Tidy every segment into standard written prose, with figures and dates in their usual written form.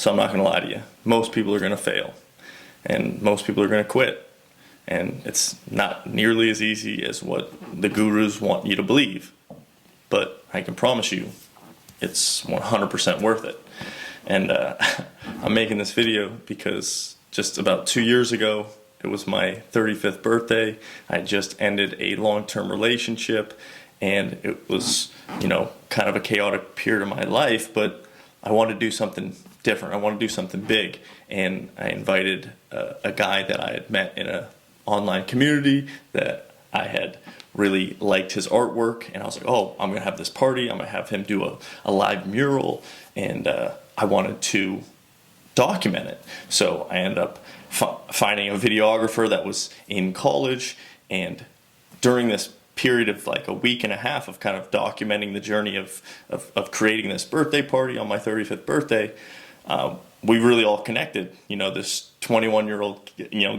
So I'm not going to lie to you. Most people are going to fail, and most people are going to quit. And it's not nearly as easy as what the gurus want you to believe. But I can promise you, it's 100% worth it. And I'm making this video because just about 2 years ago, it was my 35th birthday. I just ended a long-term relationship, and it was, kind of a chaotic period of my life, but I wanted to do something different. I wanted to do something big. And I invited a guy that I had met in an online community that I had really liked his artwork, and I was like, oh, I'm gonna have this party, I'm gonna have him do a live mural, and I wanted to document it. So I ended up finding a videographer that was in college, and during this period of like a week and a half of kind of documenting the journey of creating this birthday party on my 35th birthday, we really all connected. This 21-year-old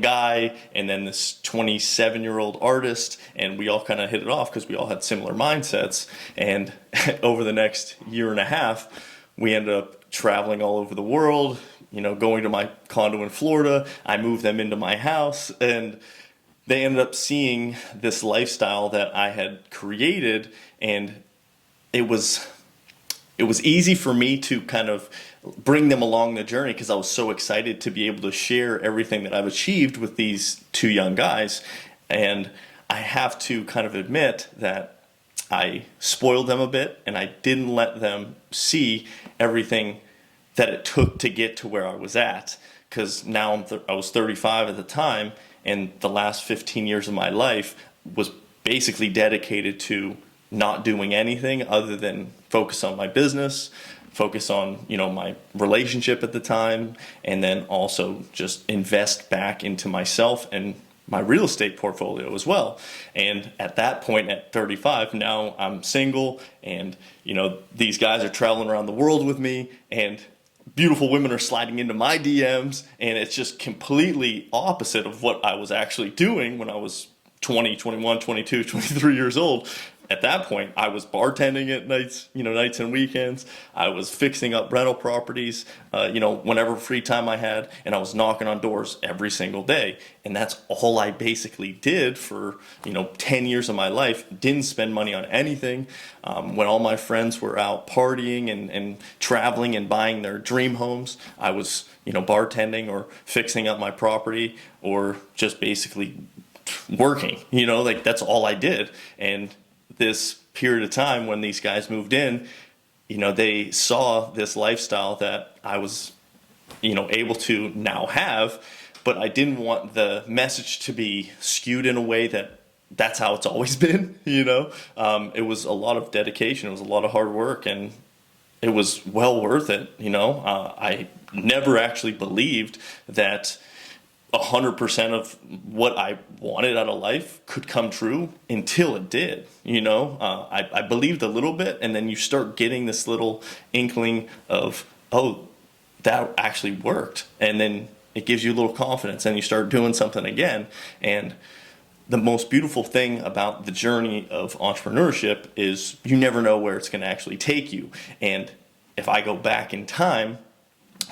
guy, and then this 27-year-old artist, and we all kind of hit it off because we all had similar mindsets. And over the next year and a half, we ended up traveling all over the world, going to my condo in Florida. I moved them into my house, and they ended up seeing this lifestyle that I had created, and it was easy for me to kind of bring them along the journey because I was so excited to be able to share everything that I've achieved with these two young guys. And I have to kind of admit that I spoiled them a bit, and I didn't let them see everything that it took to get to where I was at. Because now I was 35 at the time, and the last 15 years of my life was basically dedicated to not doing anything other than focus on my business, focus on my relationship at the time, and then also just invest back into myself and my real estate portfolio as well. And at that point, at 35, now I'm single, and these guys are traveling around the world with me, and beautiful women are sliding into my DMs, and it's just completely opposite of what I was actually doing when I was 20, 21, 22, 23 years old. At that point, I was bartending at nights, nights and weekends. I was fixing up rental properties, whenever free time I had, and I was knocking on doors every single day. And that's all I basically did for, 10 years of my life. Didn't spend money on anything. When all my friends were out partying and traveling and buying their dream homes, I was, bartending or fixing up my property or just basically working, that's all I did. And this period of time when these guys moved in, they saw this lifestyle that I was, able to now have, but I didn't want the message to be skewed in a way that that's how it's always been, It was a lot of dedication, it was a lot of hard work, and it was well worth it, I never actually believed that 100% of what I wanted out of life could come true until it did. I believed a little bit, and then you start getting this little inkling of, oh, that actually worked. And then it gives you a little confidence, and you start doing something again. And the most beautiful thing about the journey of entrepreneurship is you never know where it's going to actually take you. And if I go back in time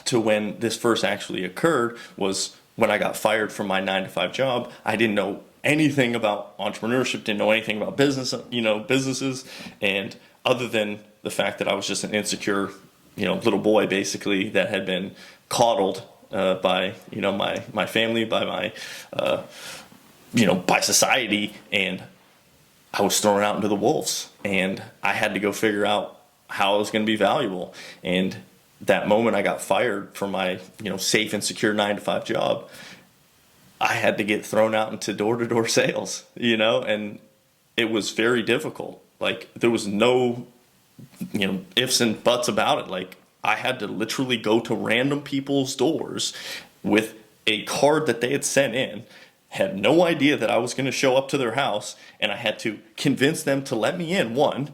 to when this first actually occurred, was when I got fired from my 9-to-5 job. I didn't know anything about entrepreneurship, didn't know anything about businesses, and other than the fact that I was just an insecure, little boy basically that had been coddled by, my family, by my, by society, and I was thrown out into the wolves, and I had to go figure out how I was going to be valuable. And that moment I got fired from my, safe and secure 9-to-5 job, I had to get thrown out into door-to-door sales, and it was very difficult. Like, there was no, ifs and buts about it. Like, I had to literally go to random people's doors with a card that they had sent in, had no idea that I was going to show up to their house, and I had to convince them to let me in, one,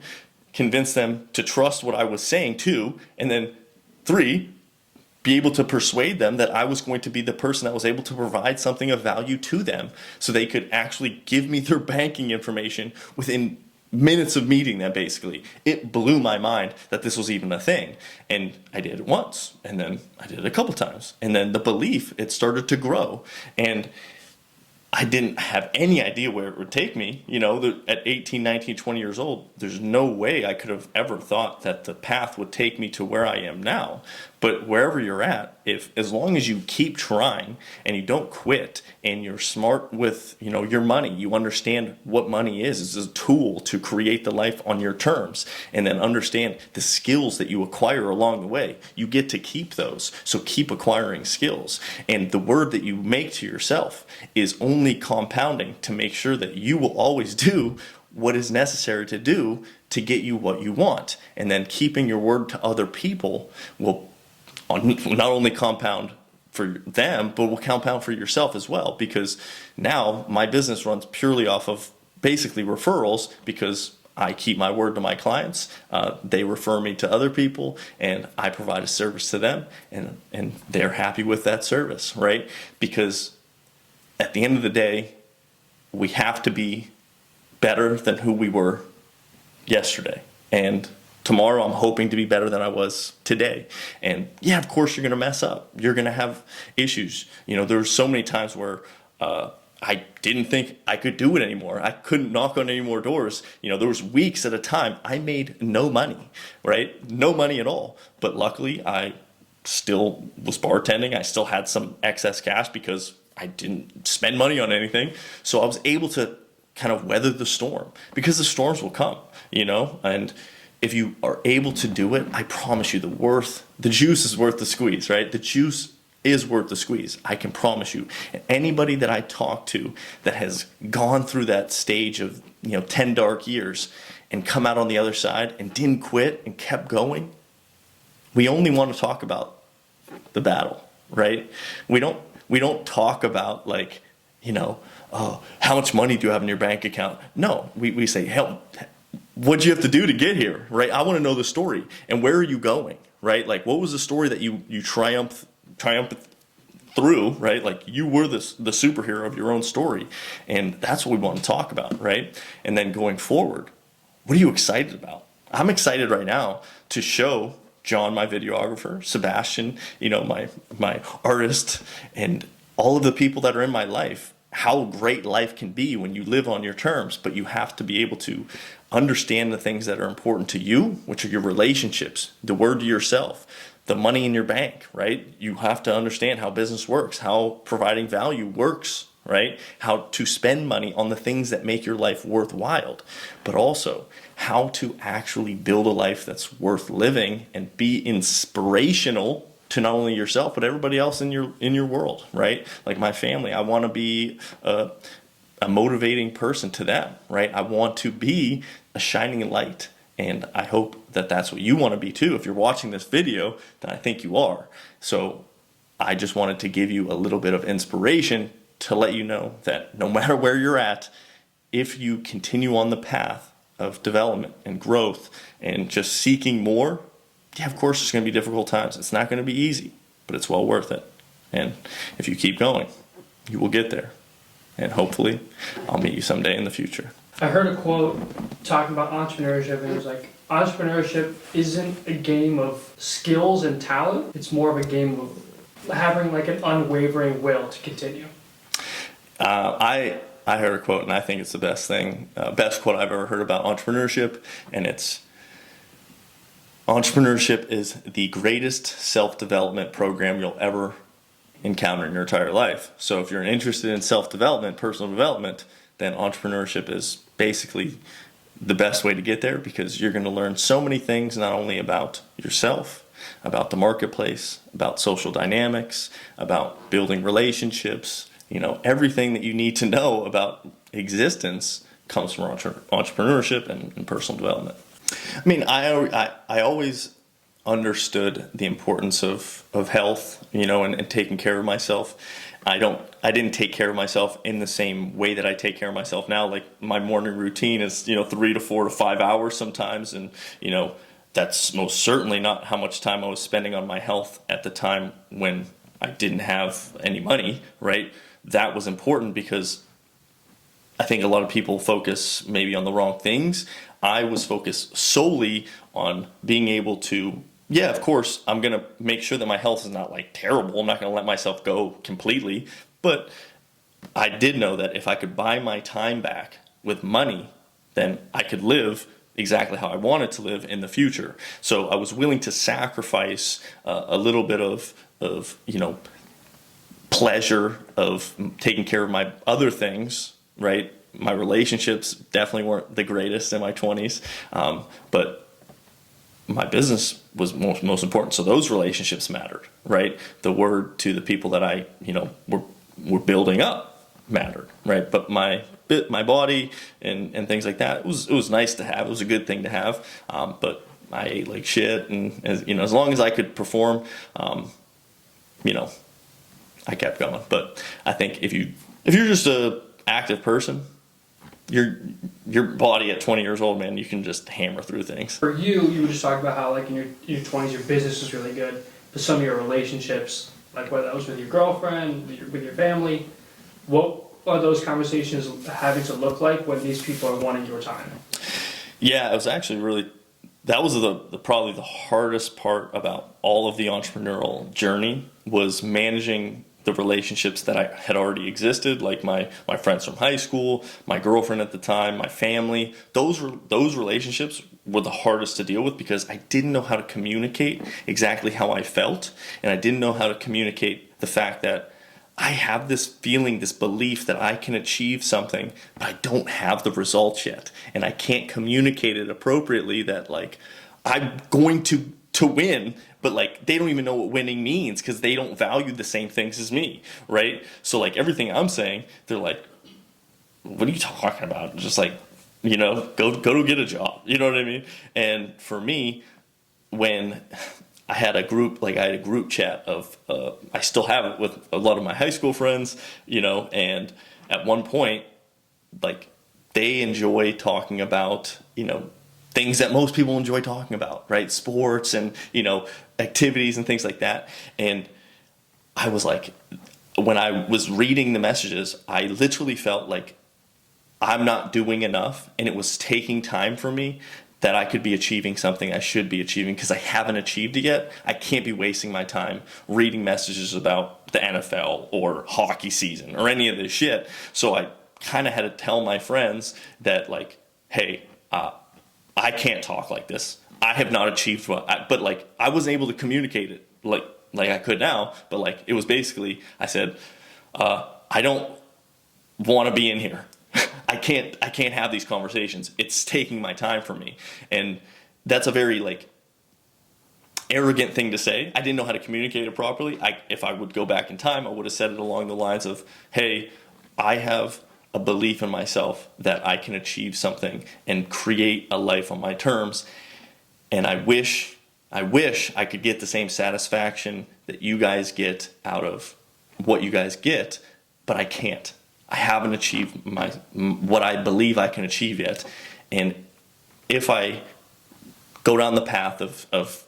convince them to trust what I was saying, two, and then 3, be able to persuade them that I was going to be the person that was able to provide something of value to them so they could actually give me their banking information within minutes of meeting them, basically, it blew my mind that this was even a thing. And I did it once, and then I did it a couple times, and then the belief, it started to grow. And I didn't have any idea where it would take me. At 18, 19, 20 years old, there's no way I could have ever thought that the path would take me to where I am now. But wherever you're at, as long as you keep trying and you don't quit and you're smart with, your money, you understand what money is. It's a tool to create the life on your terms, and then understand the skills that you acquire along the way. You get to keep those. So keep acquiring skills. And the word that you make to yourself is only compounding to make sure that you will always do what is necessary to do to get you what you want. And then keeping your word to other people will not only compound for them, but will compound for yourself as well. Because now my business runs purely off of basically referrals, because I keep my word to my clients. They refer me to other people, and I provide a service to them, and they're happy with that service, right? Because at the end of the day, we have to be better than who we were yesterday. And tomorrow, I'm hoping to be better than I was today. And yeah, of course, you're going to mess up. You're going to have issues. There were so many times where I didn't think I could do it anymore. I couldn't knock on any more doors. There was weeks at a time I made no money, right? No money at all. But luckily, I still was bartending. I still had some excess cash because I didn't spend money on anything. So I was able to kind of weather the storm, because the storms will come, and if you are able to do it, I promise you the juice is worth the squeeze, right? The juice is worth the squeeze. I can promise you. And anybody that I talk to that has gone through that stage of, 10 dark years and come out on the other side and didn't quit and kept going, we only want to talk about the battle, right? We don't talk about how much money do you have in your bank account? No, we say, hell, what'd you have to do to get here, right? I want to know the story. And where are you going, right? Like, what was the story that you triumphed through, right? Like, you were the superhero of your own story. And that's what we want to talk about, right? And then going forward, what are you excited about? I'm excited right now to show John, my videographer, Sebastian, my artist, and all of the people that are in my life, how great life can be when you live on your terms. But you have to be able to understand the things that are important to you, which are your relationships, the word to yourself, the money in your bank, right? You have to understand how business works, how providing value works, right? How to spend money on the things that make your life worthwhile, but also how to actually build a life that's worth living and be inspirational to not only yourself, but everybody else in your world, right? Like my family, I want to be a motivating person to them, right? I want to be a shining light. And I hope that that's what you want to be too. If you're watching this video, then I think you are. So I just wanted to give you a little bit of inspiration to let you know that no matter where you're at, if you continue on the path of development and growth and just seeking more, yeah, of course, it's going to be difficult times. It's not going to be easy, but it's well worth it. And if you keep going, you will get there. And hopefully, I'll meet you someday in the future. I heard a quote talking about entrepreneurship, and it was like, entrepreneurship isn't a game of skills and talent. It's more of a game of having like an unwavering will to continue. I heard a quote, and I think it's the best quote I've ever heard about entrepreneurship, and it's, entrepreneurship is the greatest self-development program you'll ever encounter in your entire life. So if you're interested in self-development, personal development, then entrepreneurship is basically the best way to get there, because you're going to learn so many things, not only about yourself, about the marketplace, about social dynamics, about building relationships, everything that you need to know about existence comes from entrepreneurship and personal development. I mean, I always understood the importance of health, and taking care of myself. I didn't take care of myself in the same way that I take care of myself now. Like, my morning routine is, 3 to 4 to 5 hours sometimes. And, that's most certainly not how much time I was spending on my health at the time when I didn't have any money, right? That was important because I think a lot of people focus maybe on the wrong things. I was focused solely on being able to, yeah, of course, I'm going to make sure that my health is not like terrible. I'm not going to let myself go completely. But I did know that if I could buy my time back with money, then I could live exactly how I wanted to live in the future. So I was willing to sacrifice a little bit of, pleasure of taking care of my other things, right? My relationships definitely weren't the greatest in my 20s, but my business was most important. So those relationships mattered, right? The word to the people that I, were building up mattered, right? But my body and things like that, it was nice to have. It was a good thing to have, but I ate like shit, and as long as I could perform, I kept going. But I think if you're just a active person, your body at 20 years old, man, you can just hammer through things. For you were just talking about how like in your 20s your business was really good, but some of your relationships, like whether that was with your girlfriend, with your family, what are those conversations having to look like when these people are wanting your time? Yeah, it was actually that was probably the hardest part about all of the entrepreneurial journey, was managing the relationships that I had already existed, like my friends from high school, my girlfriend at the time, my family. Those relationships were the hardest to deal with, because I didn't know how to communicate exactly how I felt, and I didn't know how to communicate the fact that I have this feeling, this belief that I can achieve something, but I don't have the results yet, and I can't communicate it appropriately, that like I'm going to win, but like they don't even know what winning means, because they don't value the same things as me, right? So like everything I'm saying, they're like, what are you talking about? Just like, go get a job, you know what I mean? And for me, when I had a group chat of, I still have it with a lot of my high school friends, and at one point, like, they enjoy talking about, things that most people enjoy talking about, right? Sports and, activities and things like that. And I was like, when I was reading the messages, I literally felt like I'm not doing enough, and it was taking time for me, that I could be achieving something I should be achieving, because I haven't achieved it yet. I can't be wasting my time reading messages about the NFL or hockey season or any of this shit. So I kind of had to tell my friends that, like, hey, I can't talk like this. I have not achieved but like I wasn't able to communicate it like I could now. But like it was basically, I said, I don't want to be in here. I can't have these conversations. It's taking my time from me. And that's a very like arrogant thing to say. I didn't know how to communicate it properly. If I would go back in time, I would have said it along the lines of, hey, I have a belief in myself that I can achieve something and create a life on my terms. And I wish I could get the same satisfaction that you guys get out of what you guys get, but I can't. I haven't achieved what I believe I can achieve yet. And if I go down the path of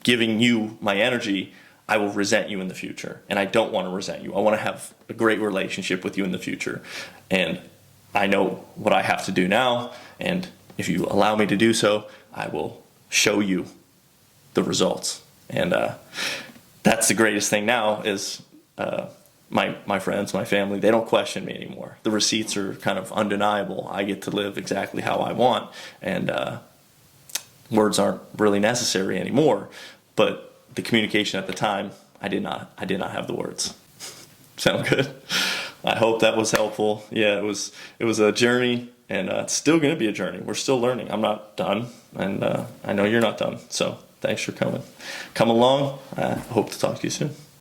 giving you my energy, I will resent you in the future. And I don't want to resent you. I want to have a great relationship with you in the future. And I know what I have to do now. And if you allow me to do so, I will show you the results. And that's the greatest thing now is my friends, my family, they don't question me anymore. The receipts are kind of undeniable. I get to live exactly how I want. And words aren't really necessary anymore. But the communication at the time, I did not have the words. Sound good? I hope that was helpful. Yeah, it was a journey, and it's still going to be a journey. We're still learning. I'm not done, and I know you're not done. So thanks for coming. Come along. I hope to talk to you soon.